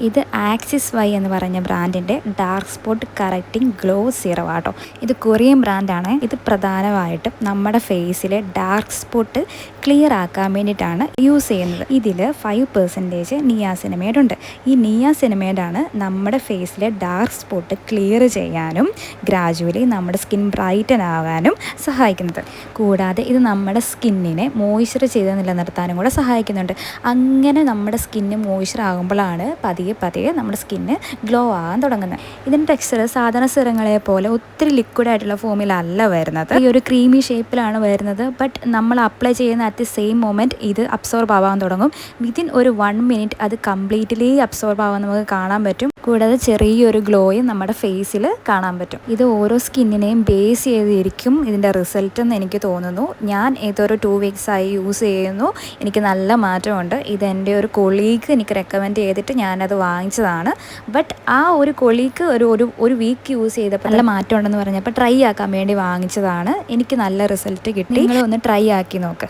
ഇത് axis Y എന്ന് പറഞ്ഞ ബ്രാൻഡിൻ്റെ dark spot correcting glow serum ആട്ടോ. ഇത് കൊറിയൻ ബ്രാൻഡാണ്. ഇത് പ്രധാനമായിട്ടും നമ്മുടെ ഫേസിലെ ഡാർക്ക് സ്പോട്ട് ക്ലിയർ ആക്കാൻ വേണ്ടിയിട്ടാണ് യൂസ് ചെയ്യുന്നത്. ഇതിൽ 5% നിയാസിനമൈഡ് ഉണ്ട്. ഈ നിയാസിനമൈഡാണ് നമ്മുടെ ഫേസിലെ ഡാർക്ക് സ്പോട്ട് ക്ലിയർ ചെയ്യാനും ഗ്രാജുവലി നമ്മുടെ സ്കിൻ ബ്രൈറ്റൻ ആകാനും സഹായിക്കുന്നത്. കൂടാതെ ഇത് നമ്മുടെ സ്കിന്നിനെ മോയ്സ്ചർ ചെയ്ത് നിലനിർത്താനും കൂടെ സഹായിക്കുന്നുണ്ട്. അങ്ങനെ നമ്മുടെ സ്കിന്ന് മോയ്സ്ചർ ആകുമ്പോഴാണ് പതിയെ നമ്മുടെ സ്കിന്ന് ഗ്ലോ ആകാൻ തുടങ്ങുന്നത്. ഇതിൻ്റെ ടെക്സ്ചർ സാധാരണ സിറങ്ങളെ പോലെ ഒത്തിരി ലിക്വിഡായിട്ടുള്ള ഫോമിലല്ല വരുന്നത്. ഈ ഒരു ക്രീമി ഷേപ്പിലാണ് വരുന്നത്. ബട്ട് നമ്മൾ അപ്ലൈ ചെയ്യുന്ന അറ്റ് ദി സെയിം മൊമെൻറ്റ് ഇത് അബ്സോർബ് ആവാൻ തുടങ്ങും. വിത്തിൻ ഒരു 1 മിനിറ്റ് അത് കംപ്ലീറ്റ്ലി അബ്സോർബ് ആവാൻ നമുക്ക് കാണാൻ പറ്റും. കൂടാതെ ചെറിയൊരു ഗ്ലോയും നമ്മുടെ ഫേസിൽ കാണാൻ പറ്റും. ഇത് ഓരോ സ്കിന്നിനെയും ബേസ് ചെയ്തിരിക്കും ഇതിൻ്റെ റിസൾട്ട് എന്ന് എനിക്ക് തോന്നുന്നു. ഞാൻ ഏതൊരു 2 വീക്സായി യൂസ് ചെയ്യുന്നു. എനിക്ക് നല്ല മാറ്റമുണ്ട്. ഇതെൻ്റെ ഒരു കൊളീഗ് എനിക്ക് റെക്കമെൻഡ് ചെയ്തിട്ട് ഞാനത് വാങ്ങിച്ചതാണ്. ബട്ട് ആ ഒരു കൊളീഗ് ഒരു വീക്ക് യൂസ് ചെയ്തപ്പോൾ നല്ല മാറ്റം ഉണ്ടെന്ന് പറഞ്ഞപ്പോൾ ട്രൈ ആക്കാൻ വേണ്ടി വാങ്ങിച്ചതാണ്. എനിക്ക് നല്ല റിസൾട്ട് കിട്ടി. നിങ്ങളൊന്ന് ട്രൈ ആക്കി നോക്ക്.